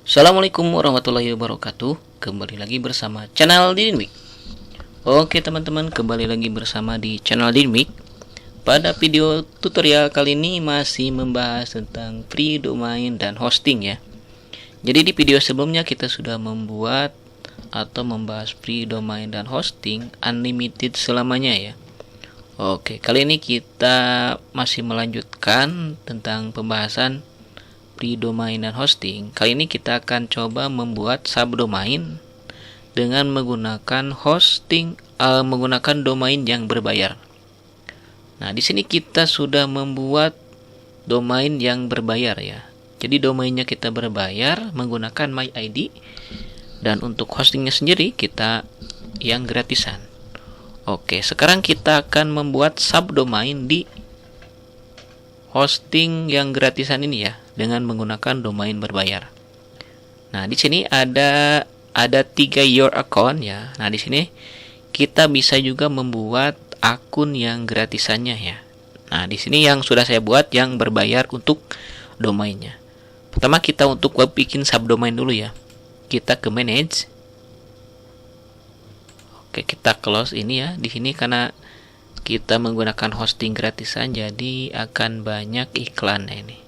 Assalamualaikum warahmatullahi wabarakatuh. Kembali lagi bersama channel Dinmik. Oke teman-teman, kembali lagi bersama di channel Dinmik. Pada video tutorial kali ini masih membahas tentang free domain dan hosting ya. Jadi di video sebelumnya kita sudah membuat atau membahas free domain dan hosting unlimited selamanya ya. Oke, kali ini kita masih melanjutkan tentang pembahasan free domain dan hosting. Kali ini kita akan coba membuat subdomain dengan menggunakan menggunakan domain yang berbayar. Nah, di sini kita sudah membuat domain yang berbayar ya. Jadi domainnya kita berbayar menggunakan MyID, dan untuk hostingnya sendiri kita yang gratisan. Oke, sekarang kita akan membuat subdomain di hosting yang gratisan ini ya, dengan menggunakan domain berbayar. Nah, di sini ada 3 your account ya. Nah, di sini kita bisa juga membuat akun yang gratisannya ya. Nah, di sini yang sudah saya buat yang berbayar untuk domainnya. Pertama kita untuk bikin subdomain dulu ya. Kita ke manage. Oke, kita close ini ya. Di sini karena kita menggunakan hosting gratisan jadi akan banyak iklan ini.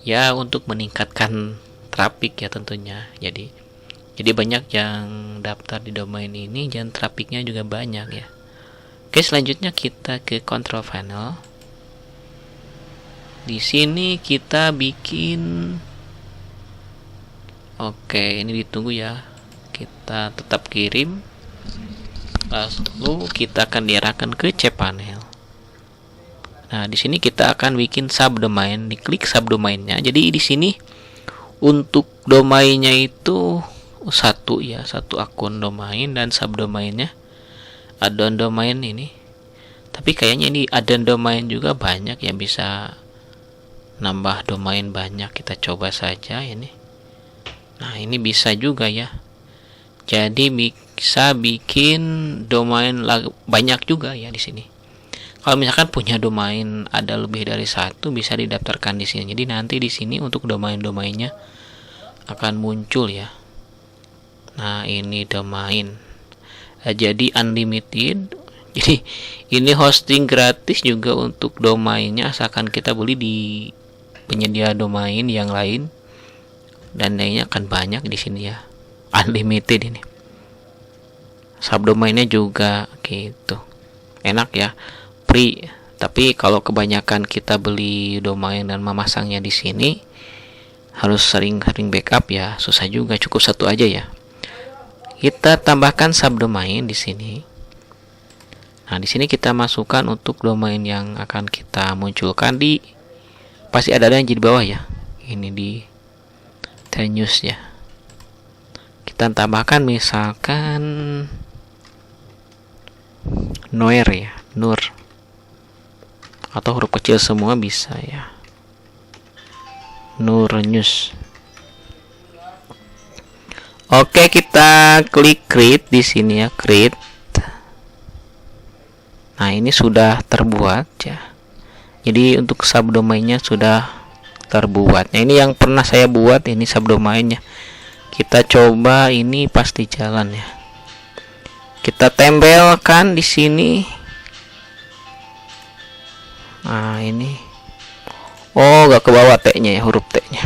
Ya, untuk meningkatkan traffic ya tentunya. Jadi banyak yang daftar di domain ini dan trafficnya juga banyak ya. Oke, selanjutnya kita ke control panel. Di sini kita bikin. Oke, ini ditunggu ya. Kita tetap kirim. Lalu kita akan diarahkan ke cPanel. Nah, di sini kita akan bikin subdomain, diklik subdomainnya. Jadi di sini untuk domainnya itu satu akun domain, dan subdomainnya add-on domain ini. Tapi kayaknya ini add-on domain juga banyak ya, bisa nambah domain banyak. Kita coba saja ini. Nah, ini bisa juga ya. Jadi bisa bikin domain banyak juga ya di sini. Kalau misalkan punya domain ada lebih dari satu, bisa didaftarkan di sini. Jadi nanti di sini untuk domain-domainnya akan muncul ya. Nah, ini domain. Jadi unlimited. Jadi ini hosting gratis juga untuk domainnya, asalkan kita beli di penyedia domain yang lain. Dan lainnya akan banyak di sini ya. Unlimited ini. Subdomainnya juga gitu. Enak ya. Free. Tapi kalau kebanyakan kita beli domain dan memasangnya di sini, harus sering-sering backup ya. Susah juga, cukup satu aja ya. Kita tambahkan subdomain di sini. Nah, di sini kita masukkan untuk domain yang akan kita munculkan di, pasti ada yang di bawah ya. Ini di News ya. Kita tambahkan misalkan Noer ya, Nur, atau huruf kecil semua bisa ya. Nur News. Oke, kita klik create di sini ya, create. Nah, ini sudah terbuat ya. Jadi untuk subdomainnya sudah terbuat. Nah, ini yang pernah saya buat, ini subdomainnya. Kita coba, ini pasti jalan ya. Kita tempelkan di sini. Nah, ini. Oh, gak ke bawah T-nya ya, huruf T-nya.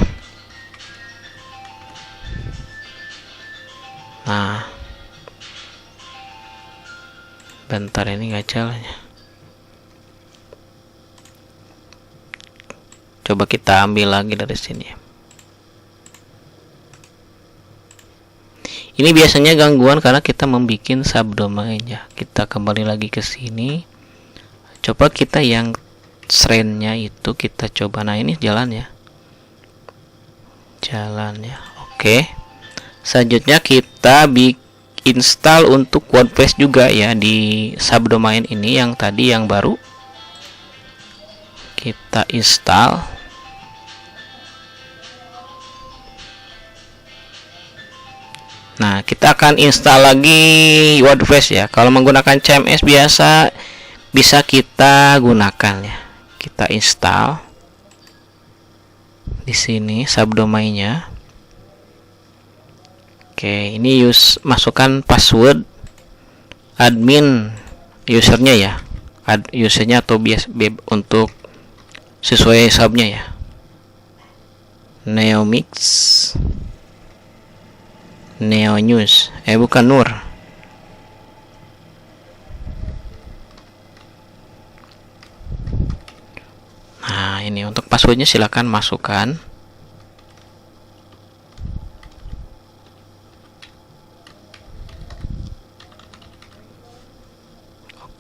Nah, bentar, ini gak jalan ya. Coba kita ambil lagi dari sini. Ini biasanya gangguan karena kita membuat subdomain ya. Kita kembali lagi ke sini. Coba kita yang trendnya itu kita coba. Nah, ini jalan ya. Jalan ya. Oke. Selanjutnya kita install untuk WordPress juga ya di subdomain ini yang tadi yang baru. Kita install. Nah, kita akan install lagi WordPress ya. Kalau menggunakan CMS biasa bisa kita gunakan ya. Kita install di sini subdomainnya. Oke, ini masukkan password admin usernya ya, usernya atau untuk sesuai subnya ya. Neomix, Neonews, bukan Nur. Nah, ini untuk passwordnya silakan masukkan.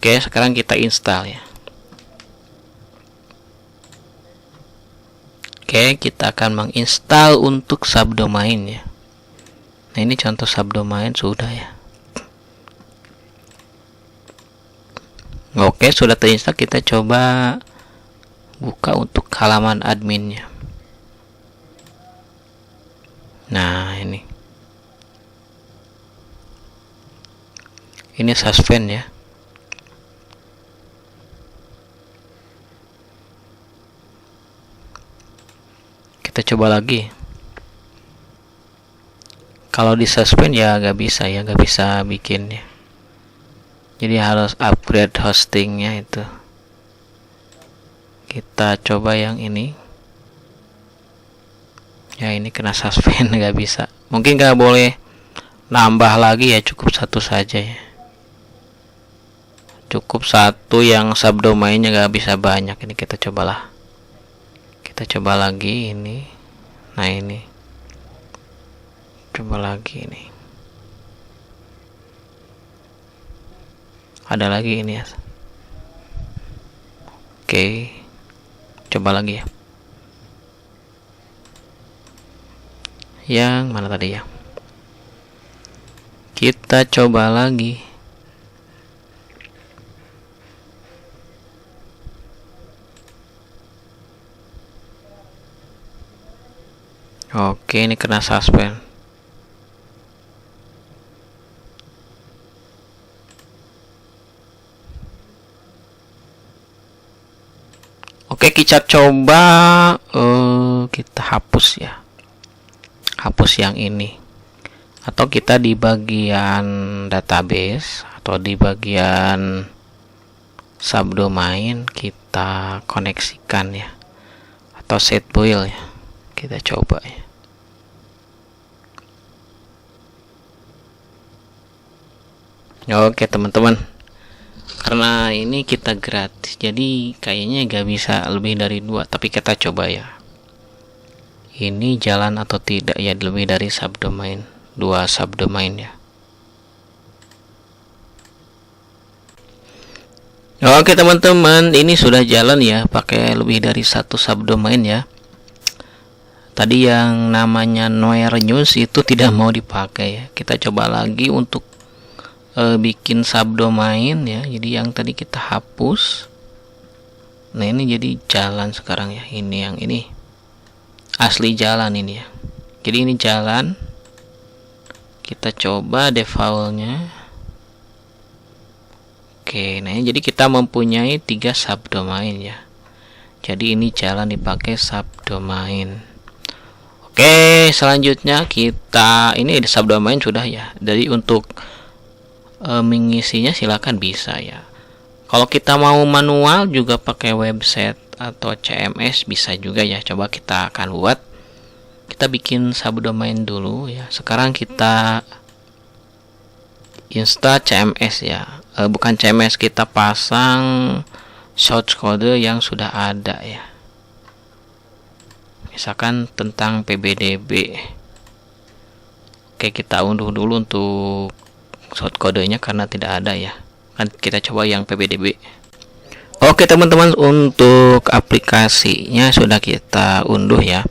Oke, sekarang kita install ya. Oke, kita akan menginstal untuk subdomain ya. Nah, ini contoh subdomain sudah ya. Oke, sudah terinstall. Kita coba buka untuk halaman adminnya. Nah, ini suspend ya. Kita coba lagi. Kalau di suspend ya nggak bisa bikin ya. Jadi harus upgrade hostingnya itu. Kita coba yang ini. Ya, ini kena suspend, nggak bisa. Mungkin nggak boleh nambah lagi ya, cukup satu saja ya. Cukup satu yang subdomainnya nggak bisa banyak. Ini kita cobalah. Kita coba lagi ini. Nah, ini. Coba lagi ini. Ada lagi ini ya. Oke. Coba lagi ya. Yang mana tadi ya? Kita coba lagi. Oke, ini kena suspend. Oke, kita coba kita hapus ya. Hapus yang ini. Atau kita di bagian database atau di bagian subdomain kita koneksikan ya. Atau set build ya. Kita coba ya. Oke teman-teman, karena ini kita gratis jadi kayaknya gak bisa lebih dari 2, tapi kita coba ya, ini jalan atau tidak ya, lebih dari subdomain, 2 subdomain ya. Oke teman-teman, ini sudah jalan ya, pakai lebih dari 1 subdomain ya. Tadi yang namanya Neonews itu tidak mau dipakai ya. Kita coba lagi untuk bikin subdomain ya. Jadi yang tadi kita hapus. Nah, ini jadi jalan sekarang ya. Ini yang ini asli jalan ini ya. Jadi ini jalan. Kita coba defaultnya. Oke, nah jadi kita mempunyai 3 subdomain ya. Jadi ini jalan dipakai subdomain. Oke, selanjutnya kita ini ada subdomain sudah ya. Jadi untuk mengisinya silakan bisa ya. Kalau kita mau manual juga pakai website atau CMS bisa juga ya. Coba kita akan buat. Kita bikin subdomain dulu ya. Sekarang kita install CMS ya. Bukan CMS, kita pasang source code yang sudah ada ya. Misalkan tentang PBDB. Oke, kita unduh dulu untuk source kodenya karena tidak ada ya. Kan kita coba yang PBDB. Oke teman-teman, untuk aplikasinya sudah kita unduh ya.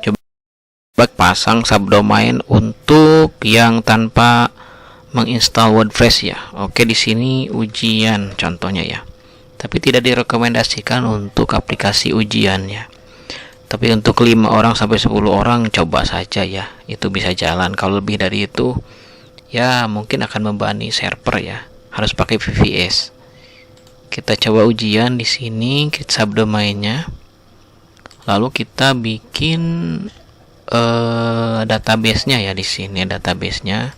Coba pasang subdomain untuk yang tanpa menginstal WordPress ya. Oke, di sini ujian contohnya ya. Tapi tidak direkomendasikan untuk aplikasi ujian ya. Tapi untuk 5 orang sampai 10 orang coba saja ya. Itu bisa jalan. Kalau lebih dari itu ya mungkin akan membebani server ya. Harus pakai VPS. Kita coba ujian di sini, kita subdomainnya. Lalu kita bikin database-nya ya. Di sini database-nya.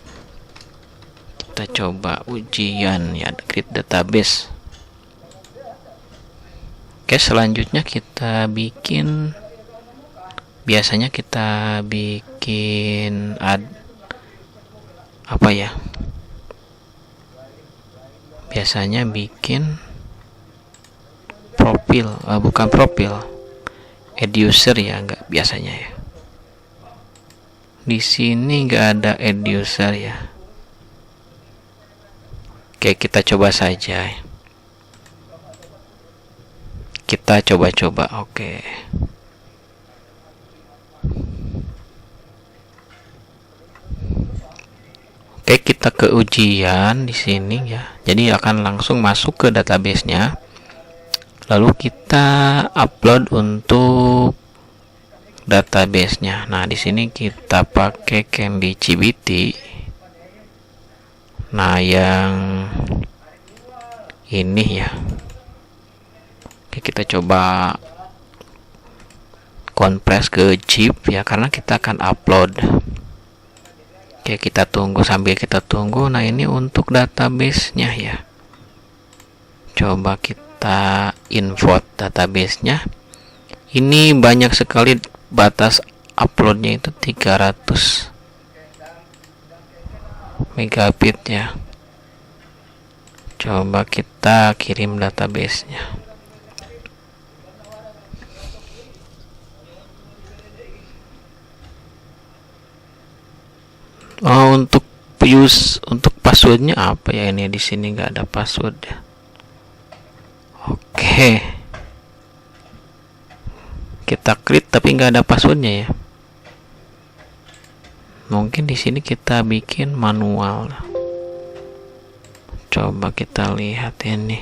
Kita coba ujian ya, create database. Oke, selanjutnya kita bikin, biasanya kita bikin apa ya? Biasanya bikin profil, bukan profil, add user ya, enggak biasanya ya. Di sini enggak ada add user ya. Oke, kita coba saja. Kita coba-coba. Oke. Oke, kita ke ujian di sini ya. Jadi akan langsung masuk ke database-nya. Lalu kita upload untuk database-nya. Nah, di sini kita pakai Candy CBT. Nah, yang ini ya. Oke, kita coba kompres ke zip ya, karena kita akan upload. Oke, kita tunggu, sambil kita tunggu. Nah, ini untuk database-nya ya. Coba kita import database-nya. Ini banyak sekali, batas uploadnya itu 300 megabit ya. Coba kita kirim database-nya. Oh, untuk passwordnya apa ya? Ini di sini nggak ada password ya. Oke, kita klik tapi nggak ada passwordnya ya. Mungkin di sini kita bikin manual. Coba kita lihat ini.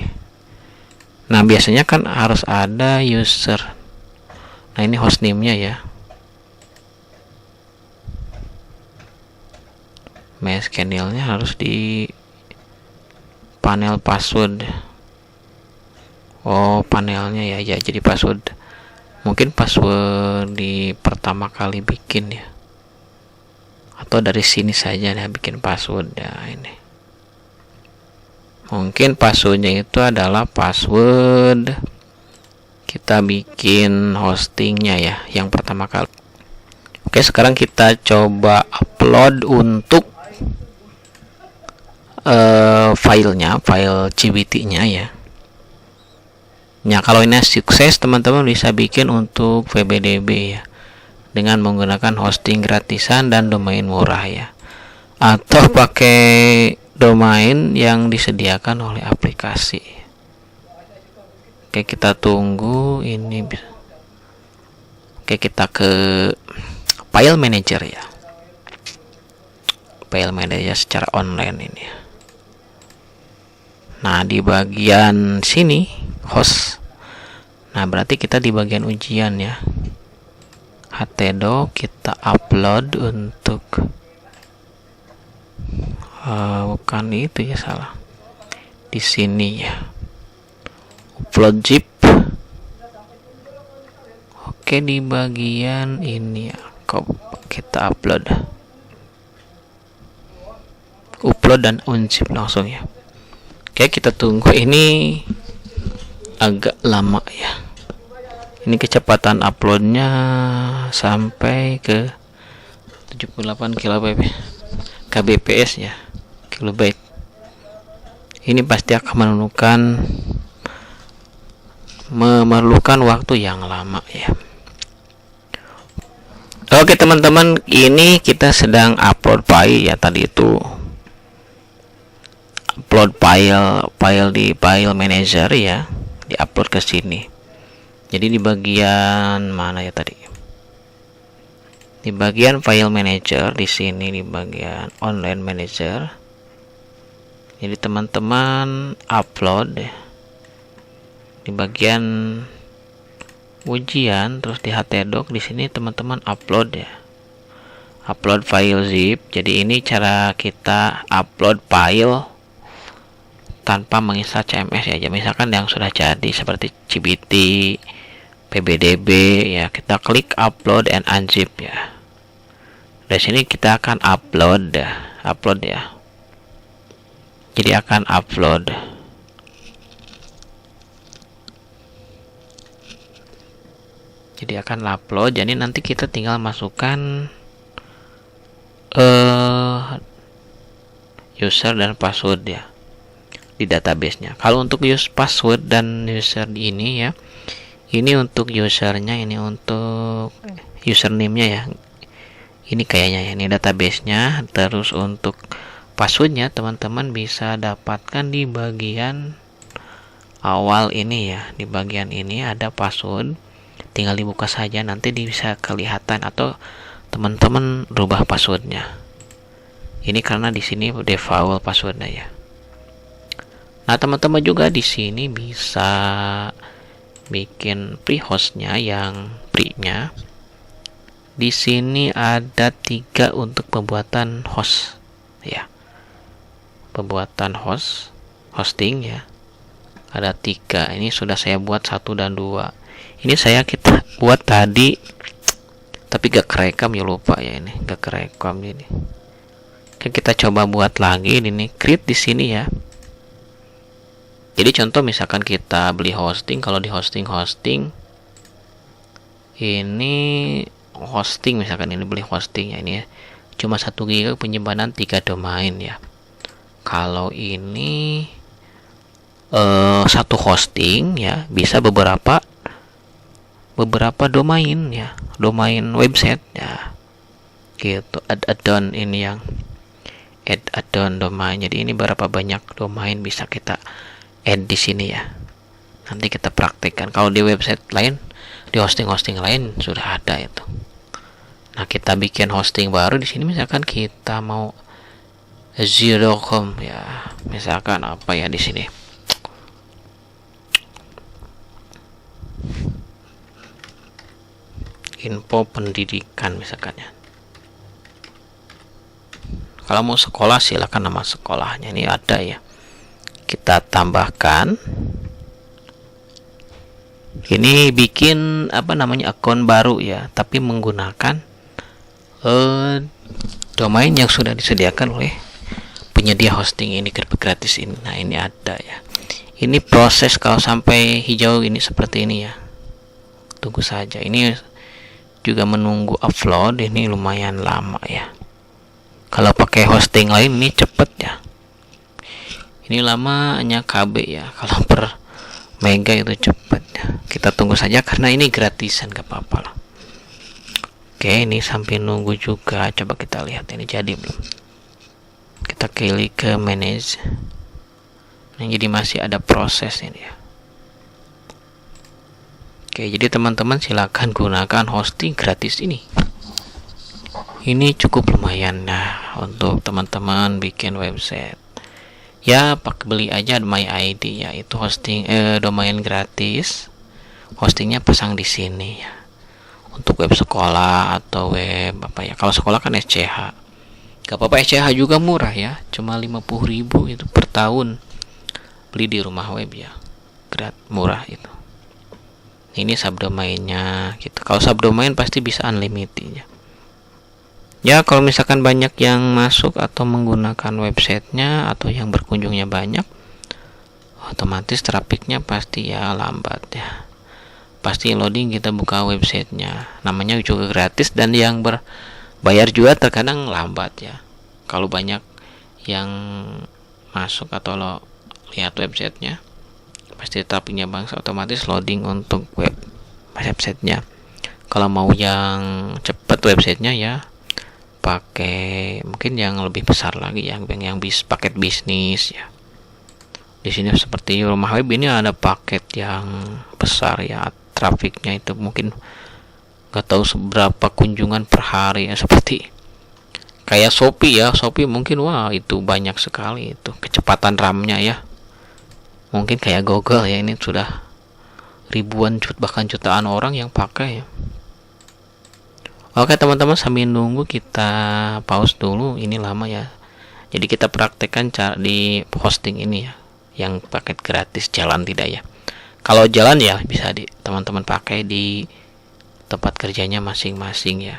Nah, biasanya kan harus ada user. Nah, ini hostname-nya ya. Mesh channel-nya harus di panel password. Oh, panelnya ya, ya jadi password. Mungkin password di pertama kali bikin ya. Atau dari sini saja ya bikin password ya ini. Mungkin passwordnya itu adalah password kita bikin hostingnya ya, yang pertama kali. Oke, sekarang kita coba upload untuk filenya, file CBT-nya ya. Nah, kalau ini sukses, teman-teman bisa bikin untuk VBDB ya, dengan menggunakan hosting gratisan dan domain murah ya, atau pakai domain yang disediakan oleh aplikasi. Oke, kita tunggu ini. Oke, kita ke file manager ya, file manager secara online ini. Nah, di bagian sini host. Nah, berarti kita di bagian ujian ya. htdoc kita upload untuk bukan itu ya, salah. Di sini ya. Upload zip. Oke, di bagian ini ya. Kita upload dan unzip langsung ya. Oke, kita tunggu, ini agak lama ya. Ini kecepatan uploadnya sampai ke 78 kbps ya, kilobyte. Ini pasti akan memerlukan waktu yang lama ya. Oke teman-teman, ini kita sedang upload file ya, tadi itu upload file di file manager ya, diupload ke sini. Jadi di bagian mana ya tadi? Di bagian file manager, di sini di bagian online manager. Jadi teman-teman upload ya. Di bagian ujian, terus di htdoc, di sini teman-teman upload ya. Upload file zip. Jadi ini cara kita upload file tanpa menginstal CMS ya. Misalkan yang sudah jadi seperti CBT, PBDB ya, kita klik upload and unzip ya. Dari sini kita akan upload ya. Jadi akan upload. Jadi nanti kita tinggal masukkan user dan password ya di database-nya. Kalau untuk password dan user ini ya, ini untuk usernya, ini untuk username-nya ya. Ini kayaknya ya, ini database-nya. Terus untuk passwordnya teman-teman bisa dapatkan di bagian awal ini ya. Di bagian ini ada password, tinggal dibuka saja, nanti bisa kelihatan atau teman-teman rubah passwordnya. Ini karena di sini default passwordnya ya. Nah, teman-teman juga di sini bisa bikin pre-hostnya yang pre-nya. Di sini ada 3 untuk pembuatan host ya. Pembuatan hosting ya. Ada 3. Ini sudah saya buat 1 dan 2. Ini kita buat tadi tapi gak kerekam ya, lupa ya, ini gak kerekam ini. Oke, kita coba buat lagi ini, create di sini ya. Jadi contoh misalkan kita beli hosting, kalau di hosting ini hosting misalkan ini beli hosting ya, ini ya, cuma 1 GB penyimpanan 3 domain ya. Kalau ini satu hosting ya bisa beberapa domain ya, domain website ya gitu. Add-on ini yang add-on domain. Jadi ini berapa banyak domain bisa kita add di sini ya. Nanti kita praktekkan. Kalau di website lain, di hosting lain sudah ada itu. Nah, kita bikin hosting baru di sini, misalkan kita mau zero.com ya. Misalkan apa ya di sini? Info pendidikan misalkan ya. Kalau mau sekolah silakan nama sekolahnya, ini ada ya. Kita tambahkan. Ini bikin akun baru ya, tapi menggunakan domain yang sudah disediakan oleh penyedia hosting ini gratis ini. Nah, ini ada ya. Ini proses kalau sampai hijau ini seperti ini ya. Tunggu saja. Ini juga menunggu upload, ini lumayan lama ya. Kalau pakai hosting lain ini cepet ya. Ini lamanya KB ya. Kalau per mega itu cepet ya. Kita tunggu saja karena ini gratisan, gak apa-apa lah. Oke, ini sampai nunggu juga. Coba kita lihat ini jadi belum. Kita klik ke manage. Nah, jadi masih ada proses ini ya. Oke, jadi teman-teman silakan gunakan hosting gratis ini. Ini cukup lumayan nah untuk teman-teman bikin website. Ya, beli aja My ID ya, itu hosting domain gratis. Hostingnya pasang di sini ya. Untuk web sekolah atau web apa ya. Kalau sekolah kan SCH. Gak apa-apa, SCH juga murah ya. Cuma 50.000 itu per tahun. Beli di rumah web ya. Murah itu. Ini subdomainnya gitu. Kalau subdomain pasti bisa unlimited ya. Ya, kalau misalkan banyak yang masuk atau menggunakan websitenya atau yang berkunjungnya banyak, otomatis trafficnya pasti ya lambat ya. Pasti loading kita buka websitenya. Namanya juga gratis dan yang berbayar juga terkadang lambat ya. Kalau banyak yang masuk atau lihat websitenya, pasti trafficnya bangsa, otomatis loading untuk websitenya. Kalau mau yang cepat websitenya ya pakai mungkin yang lebih besar lagi ya, yang paket bisnis ya. Di sini seperti rumah web ini ada paket yang besar ya, trafiknya itu mungkin nggak tahu seberapa kunjungan per hari ya, seperti kayak Shopee ya. Shopee mungkin wah itu banyak sekali itu kecepatan RAM-nya ya. Mungkin kayak Google ya, ini sudah ribuan bahkan jutaan orang yang pakai ya. Oke teman-teman, sambil nunggu kita pause dulu, ini lama ya. Jadi kita praktekkan cara di hosting ini ya, yang paket gratis jalan tidak ya. Kalau jalan ya bisa teman-teman pakai di tempat kerjanya masing-masing ya.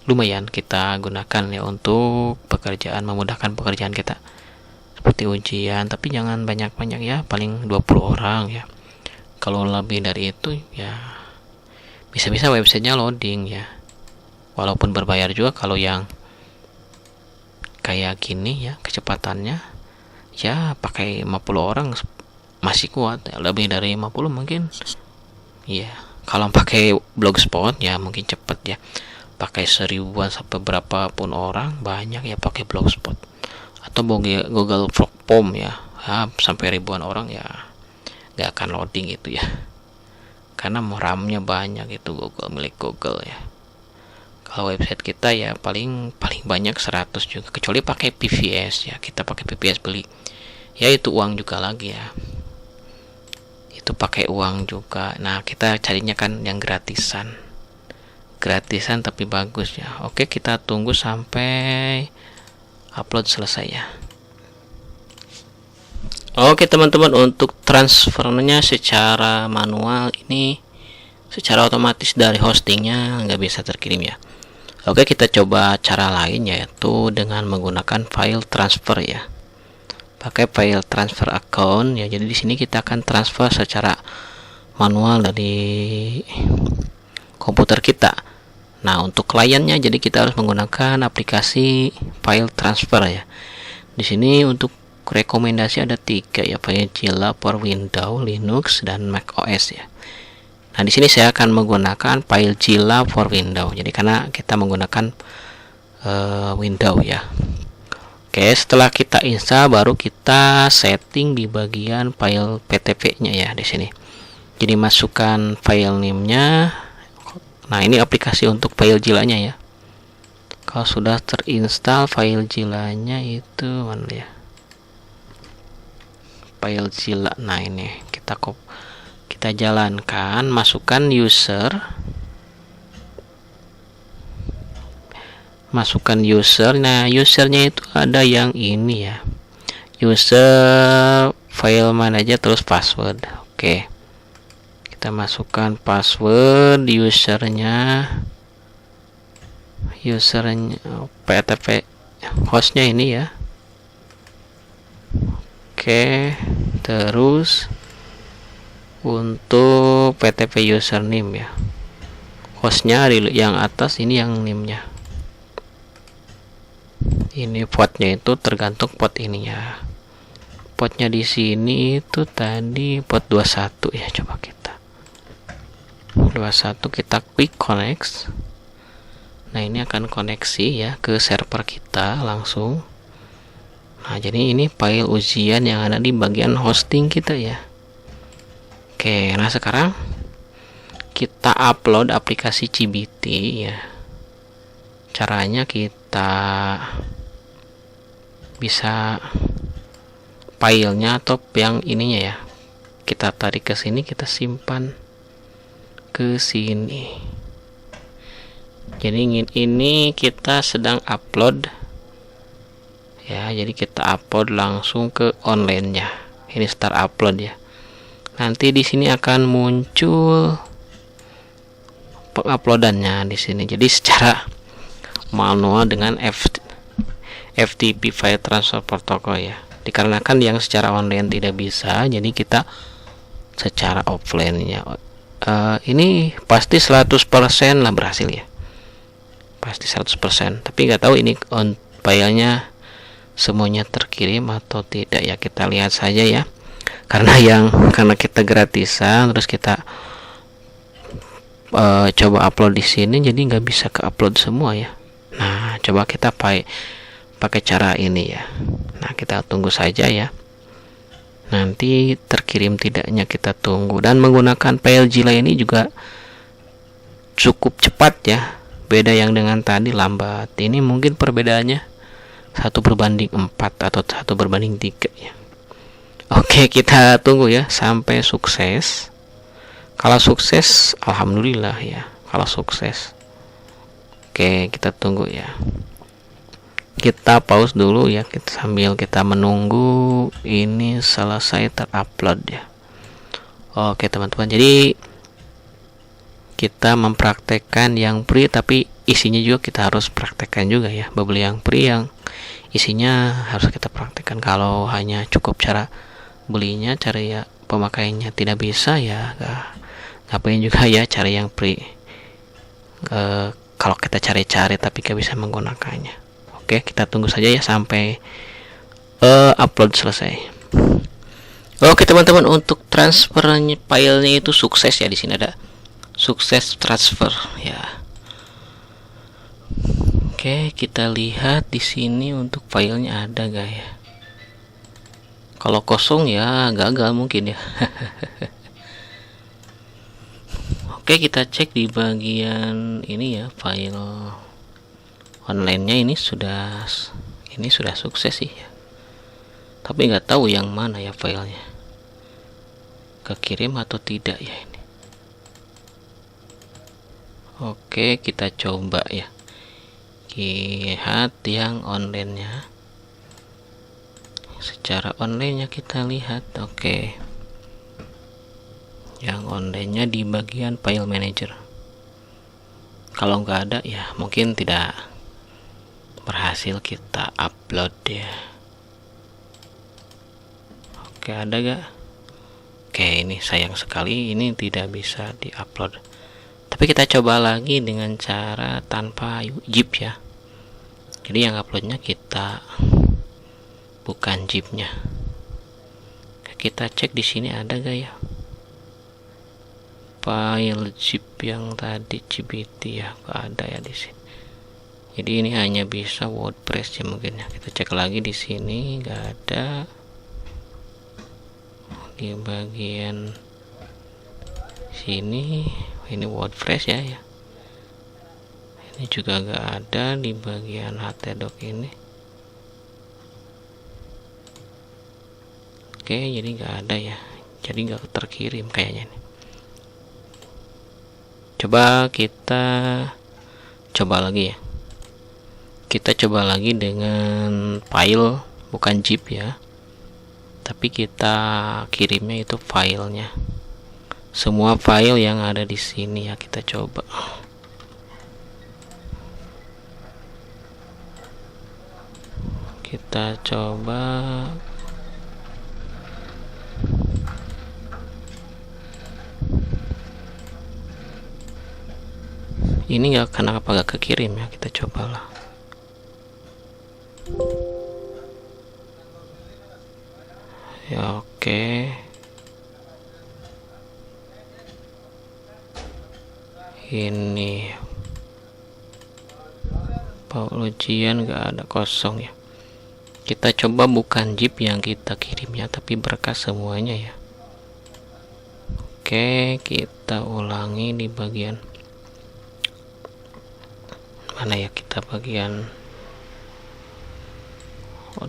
lumayan kita gunakan ya untuk pekerjaan, memudahkan pekerjaan kita seperti ujian. Tapi jangan banyak-banyak ya, paling 20 orang ya. Kalau lebih dari itu ya bisa-bisa websitenya loading ya, walaupun berbayar juga. Kalau yang kayak gini ya kecepatannya ya pakai 50 orang masih kuat ya. Lebih dari 50 mungkin ya. Kalau pakai blogspot ya mungkin cepet ya, pakai 1000-an sampai berapapun orang banyak ya pakai blogspot atau Google Form ya, sampai ribuan orang ya nggak akan loading itu ya, karena RAM-nya banyak itu milik Google ya. Kalau website kita ya paling banyak 100 juga, kecuali pakai PVS ya. Kita pakai PVS beli ya, itu uang juga lagi ya, itu pakai uang juga. Nah kita carinya kan yang gratisan tapi bagus ya. Oke, kita tunggu sampai upload selesai ya. Oke teman-teman, untuk transfernya secara manual ini secara otomatis dari hostingnya nggak bisa terkirim ya. Oke, kita coba cara lain, yaitu dengan menggunakan file transfer ya. Pakai file transfer account ya. Jadi di sini kita akan transfer secara manual dari komputer kita. Nah, untuk kliennya jadi kita harus menggunakan aplikasi file transfer ya. Di sini untuk rekomendasi ada 3 ya, FileZilla for Windows, Linux, dan Mac OS ya. Nah, di sini saya akan menggunakan FileZilla for Windows. Jadi karena kita menggunakan Windows ya. Oke, setelah kita install baru kita setting di bagian file PTP-nya ya di sini. Jadi masukkan file name-nya. Nah, ini aplikasi untuk FileZilla-nya ya. Kalau sudah terinstall FileZilla-nya itu mana ya? FileZilla. Nah, ini kita jalankan, masukkan user. Nah, usernya itu ada yang ini ya. User file manager terus password. Oke. Kita masukkan password usernya PTP hostnya ini ya. Oke, terus untuk PTP username ya, hostnya yang atas ini, yang name-nya ini, portnya itu tergantung port ini ya. Portnya di sini itu tadi port 21 ya. Coba kita 21, kita klik connect. Nah, ini akan koneksi ya ke server kita langsung. Nah, jadi ini file ujian yang ada di bagian hosting kita ya. Oke, nah sekarang kita upload aplikasi CBT ya. Caranya kita bisa filenya atau yang ininya ya, kita tarik ke sini, kita simpan ke sini. Jadi ini kita sedang upload ya, jadi kita upload langsung ke online-nya. Ini start upload ya. Nanti di sini akan muncul penguploadannya di sini. Jadi secara manual dengan FTP file transfer protocol ya. Dikarenakan yang secara online tidak bisa, jadi kita secara offline ya. Ini pasti 100% lah berhasil ya, pasti 100%. Tapi nggak tahu ini filenya semuanya terkirim atau tidak ya. Kita lihat saja ya, karena kita gratisan terus kita coba upload di sini, jadi nggak bisa ke upload semua ya. Nah, coba kita pakai cara ini ya. Nah, kita tunggu saja ya, nanti terkirim tidaknya kita tunggu. Dan menggunakan FileZilla ini juga cukup cepat ya, beda yang dengan tadi lambat. Ini mungkin perbedaannya 1/4 atau 1/3 ya. Oke, kita tunggu ya sampai sukses. Kalau sukses alhamdulillah ya, kalau sukses. Oke, kita tunggu ya. Kita pause dulu ya, sambil kita menunggu ini selesai terupload ya. Oke teman-teman, jadi kita mempraktekkan yang free tapi isinya juga kita harus praktekkan juga ya. Bubble yang free yang isinya harus kita praktekkan. Kalau hanya cukup cara belinya, cara ya pemakaiannya tidak bisa ya, ngapain juga ya cari yang free. Kalau kita cari-cari tapi gak bisa menggunakannya. Oke, kita tunggu saja ya sampai upload selesai. Oke teman-teman, untuk transfernya filenya itu sukses ya. Di sini ada sukses transfer ya. Oke, kita lihat di sini untuk filenya ada gak ya. Kalau kosong ya gagal mungkin ya. Oke, kita cek di bagian ini ya, file online-nya ini sudah sukses sih ya. Tapi nggak tahu yang mana ya filenya, kekirim atau tidak ya ini. Oke, kita coba ya, lihat yang online-nya. Secara online-nya kita lihat. Oke, yang online-nya di bagian file manager. Kalau nggak ada ya mungkin tidak berhasil kita upload ya. Oke, ada gak? Oke, ini sayang sekali ini tidak bisa diupload. Tapi kita coba lagi dengan cara tanpa zip ya. Jadi yang uploadnya kita bukan zipnya. Kita cek di sini ada gak ya file zip yang tadi GBT ya, gak ada ya di sini. Jadi ini hanya bisa WordPress ya mungkin ya. Kita cek lagi di sini, gak ada. Di bagian sini ini WordPress ya. Ini juga gak ada di bagian htdoc ini. Oke, jadi gak ada ya. Jadi gak terkirim kayaknya nih. Coba kita coba lagi ya. Kita coba lagi dengan file bukan zip ya, tapi kita kirimnya itu filenya, semua file yang ada di sini ya. Kita coba. Kita coba. Ini nggak, kenapa gak kekirim ya? Kita cobalah. Ya oke. Ini ujian nggak ada, kosong ya. Kita coba bukan zip yang kita kirim ya, tapi berkas semuanya ya. Oke, kita ulangi di bagian mana ya, kita bagian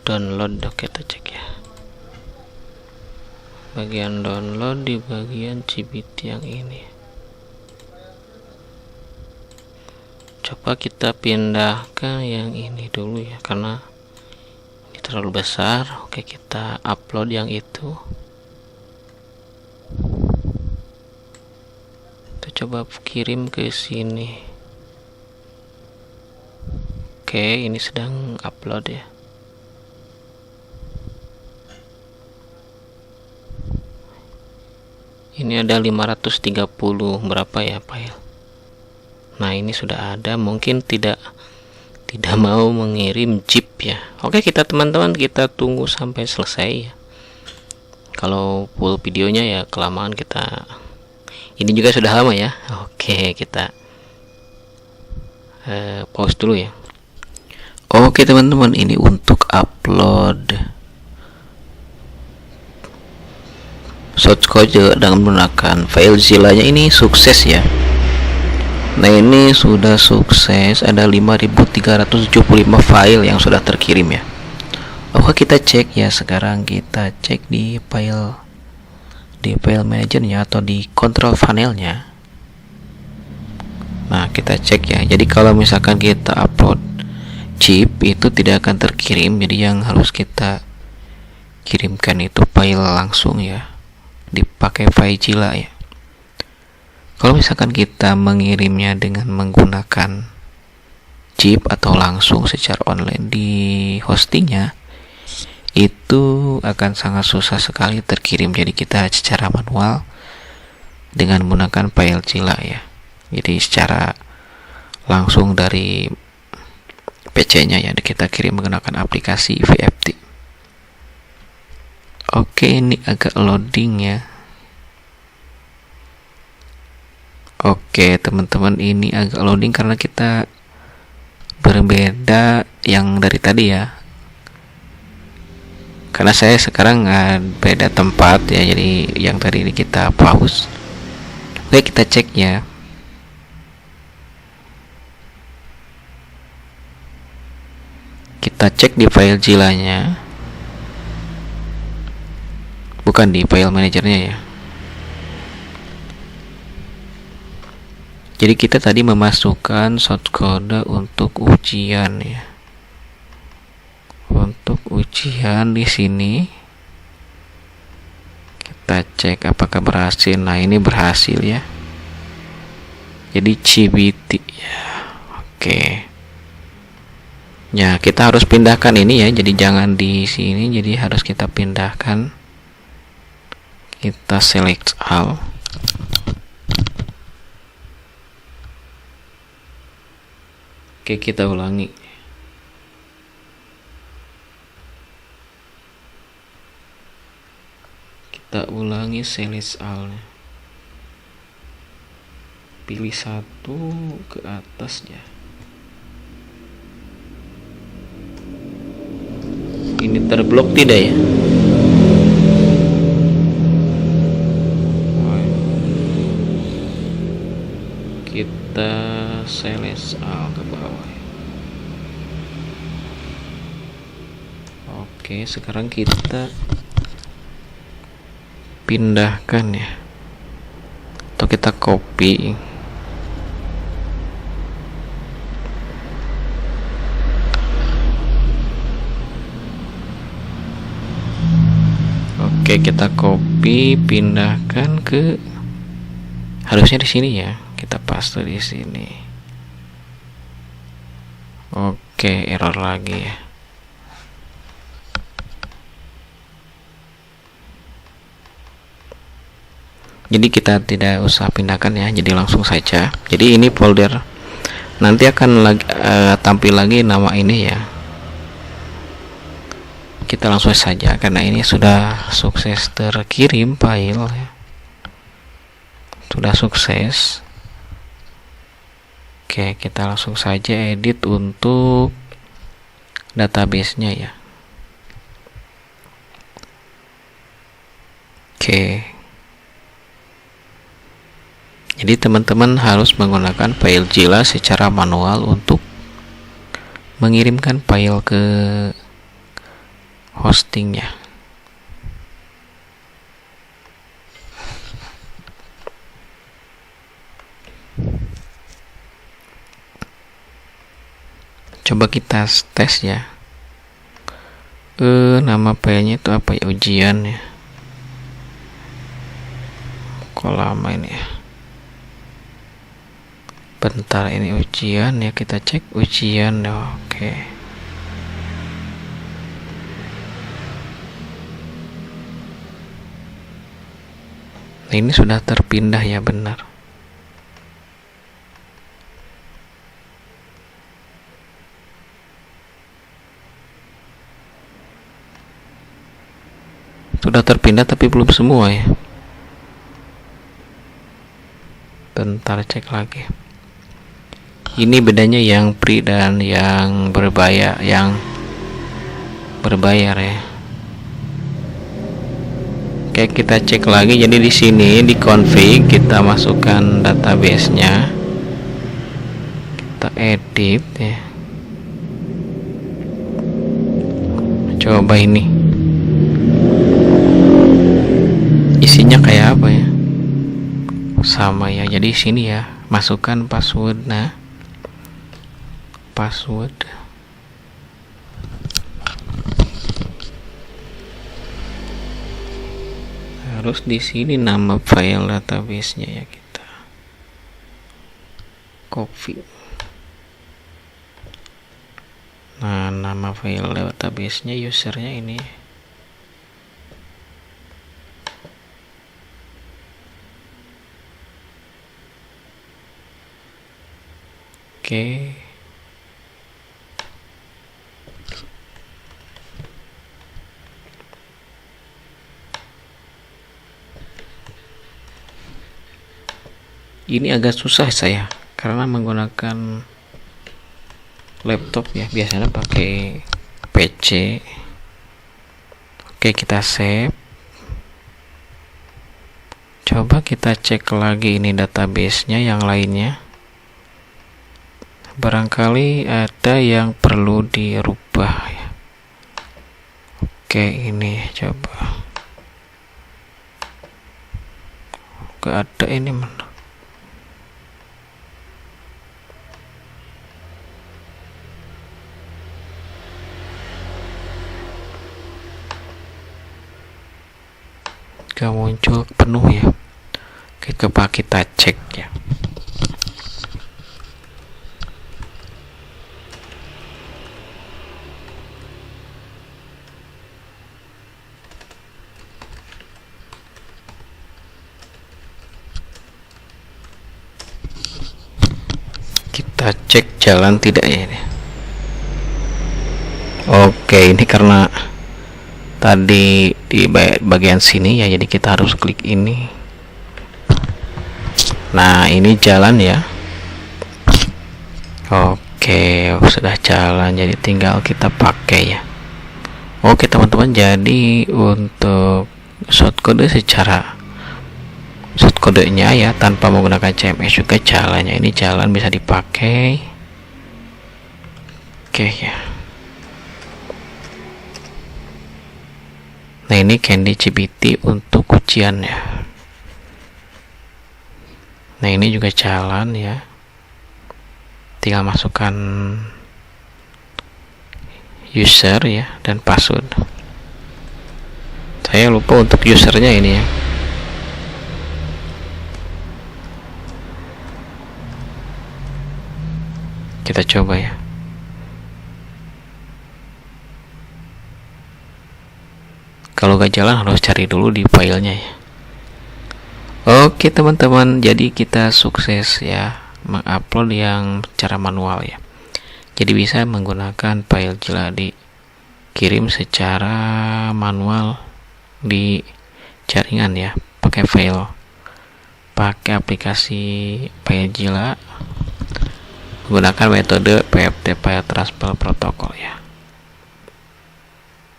download. Oke, kita cek ya, bagian download di bagian GBT yang ini. Coba kita pindah ke yang ini dulu ya, karena ini terlalu besar. Oke, kita upload yang itu. Kita coba kirim ke sini. Oke, ini sedang upload ya. Ini ada 530 berapa ya file. Nah, ini sudah ada, mungkin tidak mau mengirim zip ya. Oke, kita teman-teman kita tunggu sampai selesai ya. Kalau full videonya ya kelamaan, kita ini juga sudah lama ya. Oke, kita pause dulu ya. Oke teman-teman, ini untuk upload source code dengan menggunakan FileZilla-nya ini sukses ya. Nah, ini sudah sukses, ada 5375 file yang sudah terkirim ya. Oke, kita cek ya. Sekarang kita cek di file manajernya atau di control panelnya. Nah, kita cek ya. Jadi kalau misalkan kita upload zip itu tidak akan terkirim. Jadi yang harus kita kirimkan itu file langsung ya, dipakai FileZilla ya. Kalau misalkan kita mengirimnya dengan menggunakan chip atau langsung secara online di hostingnya, itu akan sangat susah sekali terkirim. Jadi kita secara manual dengan menggunakan file Zilla ya. Jadi secara langsung dari PC-nya ya kita kirim menggunakan aplikasi VFT. Oke, ini agak loading ya. Oke teman-teman, ini agak loading karena kita berbeda yang dari tadi ya, karena saya sekarang beda tempat ya, jadi yang tadi ini kita pause. Oke, kita cek ya. Kita cek di file Zilla-nya, bukan di file manajernya ya. Jadi kita tadi memasukkan shortcode untuk ujian ya. Untuk ujian di sini kita cek apakah berhasil. Nah, ini berhasil ya. Jadi CBT ya. Oke. Ya, kita harus pindahkan ini ya. Jadi jangan di sini, jadi harus kita pindahkan. Kita select all. Oke, kita ulangi. Kita ulangi select all. Pilih satu ke atas ya. Ini terblok tidak ya? Kita select all ke bawah. Oke, sekarang kita pindahkan ya, atau kita copy. Oke, kita copy, pindahkan ke, harusnya di sini ya. Kita paste di sini. Oke, error lagi ya. Jadi kita tidak usah pindahkan ya, jadi langsung saja. Jadi ini folder, nanti akan tampil lagi nama ini ya. Kita langsung saja karena ini sudah sukses terkirim file ya. Sudah sukses. Oke, kita langsung saja edit untuk database-nya ya. Oke. Jadi teman-teman harus menggunakan file Zilla secara manual untuk mengirimkan file ke hostingnya. Coba kita tes ya. Nama filenya itu apa ya? Ujian ya. Kok lama ini ya? Bentar, ini ujian ya, kita cek ujian. Oke. Nah, ini sudah terpindah ya, benar. Sudah terpindah tapi belum semua ya. Bentar, cek lagi. Ini bedanya yang free dan yang berbayar, ya. Oke, kita cek lagi. Jadi di sini di config kita masukkan database-nya. Kita edit ya. Coba ini. Isinya kayak apa ya? Sama ya. Jadi sini ya, masukkan password. Nah, password harus di sini, nama file database-nya ya, kita copy. nama file database-nya, usernya ini. Oke. Ini agak susah saya karena menggunakan laptop ya, biasanya pakai PC. Oke, kita save. Coba kita cek lagi ini database-nya yang lainnya. Barangkali ada yang perlu dirubah ya. Oke, ini coba. Gak ada ini mana. Gak muncul penuh ya. Kita cek ya. Kita cek jalan tidak ya ini. Oke, ini karena tadi di bagian sini ya, jadi kita harus klik ini. Nah, ini jalan ya. Oke, sudah jalan, jadi tinggal kita pakai ya. Oke teman-teman, jadi untuk shortcode shortcode-nya ya tanpa menggunakan CMS juga jalannya. Ini jalan bisa dipakai. Oke ya. Nah, ini Candy GPT untuk ujian ya. Nah, ini juga jalan ya. Tinggal masukkan user ya dan password. Saya lupa untuk usernya ini ya. Kita coba ya. Kalau gak jalan harus cari dulu di filenya ya. Oke teman-teman, jadi kita sukses ya mengupload yang secara manual ya. Jadi bisa menggunakan file Jila dikirim secara manual di jaringan ya, pakai aplikasi FileZilla menggunakan metode PFT File Transfer Protocol ya.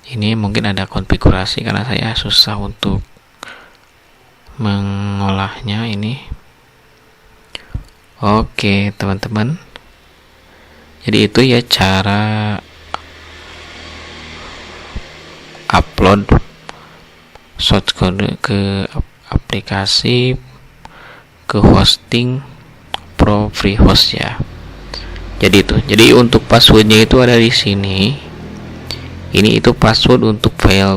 Ini mungkin ada konfigurasi karena saya susah untuk mengolahnya ini. Oke teman-teman, jadi itu ya cara upload shortcode ke aplikasi, ke hosting Pro FreeHost ya. Jadi untuk passwordnya itu ada di sini. Ini itu password untuk file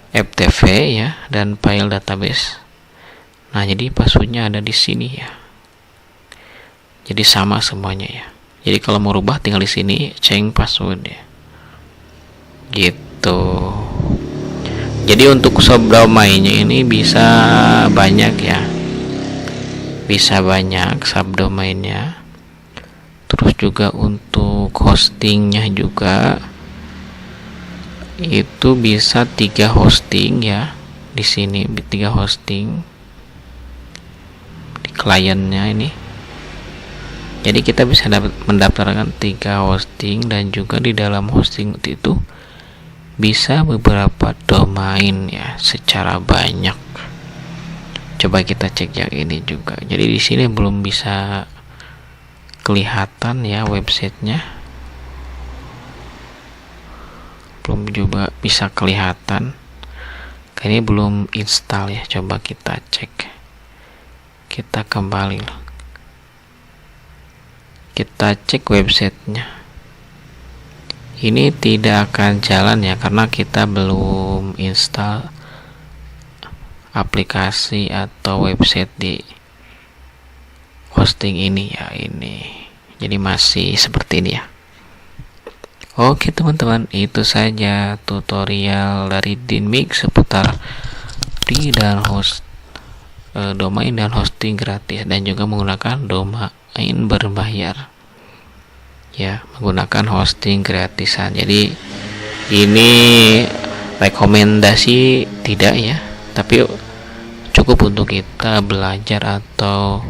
FTP ya dan file database. Nah, jadi passwordnya ada di sini ya. Jadi sama semuanya ya. Jadi kalau mau rubah tinggal di sini change password ya. Gitu. Jadi untuk subdomainnya ini bisa banyak ya. Bisa banyak subdomainnya. Terus juga untuk hostingnya juga itu bisa 3 hosting ya. Di sini 3 hosting di kliennya ini. Jadi kita bisa mendaftarkan 3 hosting dan juga di dalam hosting itu bisa beberapa domain ya secara banyak. Coba kita cek yang ini juga. Jadi di sini belum bisa kelihatan ya websitenya, belum juga bisa kelihatan. Ini belum install ya. Coba kita cek. Kita kembali, kita cek websitenya. Ini tidak akan jalan ya karena kita belum install aplikasi atau website di hosting ini ya. Ini jadi masih seperti ini ya. Oke teman-teman, itu saja tutorial dari Dynamic seputar free dan domain dan hosting gratis, dan juga menggunakan domain berbayar ya, menggunakan hosting gratisan. Jadi ini rekomendasi tidak ya, tapi cukup untuk kita belajar atau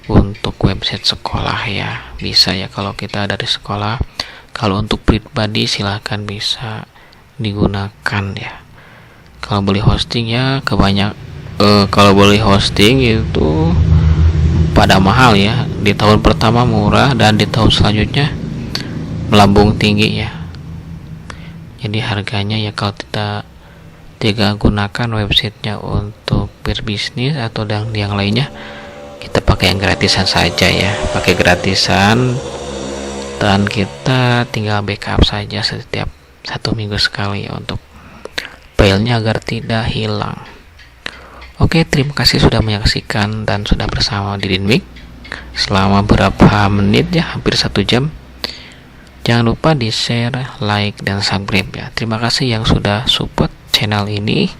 untuk website sekolah ya, bisa ya kalau kita dari sekolah. Kalau untuk pribadi silahkan bisa digunakan ya. Kalau beli hosting ya kalau beli hosting itu pada mahal ya, di tahun pertama murah dan di tahun selanjutnya melambung tinggi ya. Jadi harganya ya, kalau kita gunakan websitenya untuk berbisnis atau yang lainnya, kita pakai yang gratisan saja ya, pakai gratisan, dan kita tinggal backup saja setiap 1 minggu sekali ya, untuk filenya agar tidak hilang. Oke, terima kasih sudah menyaksikan dan sudah bersama di Dynamic selama berapa menit ya, hampir 1 jam. Jangan lupa di share, like, dan subscribe ya. Terima kasih yang sudah support channel ini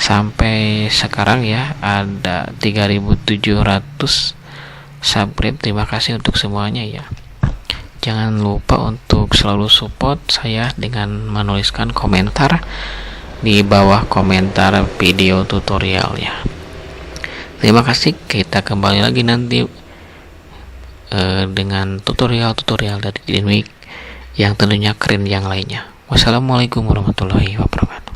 sampai sekarang ya, ada 3700 subscribe. Terima kasih untuk semuanya ya. Jangan lupa untuk selalu support saya dengan menuliskan komentar di bawah komentar video tutorial ya. Terima kasih, kita kembali lagi nanti dengan tutorial-tutorial dari Dynamic yang tentunya keren yang lainnya. Wassalamualaikum warahmatullahi wabarakatuh.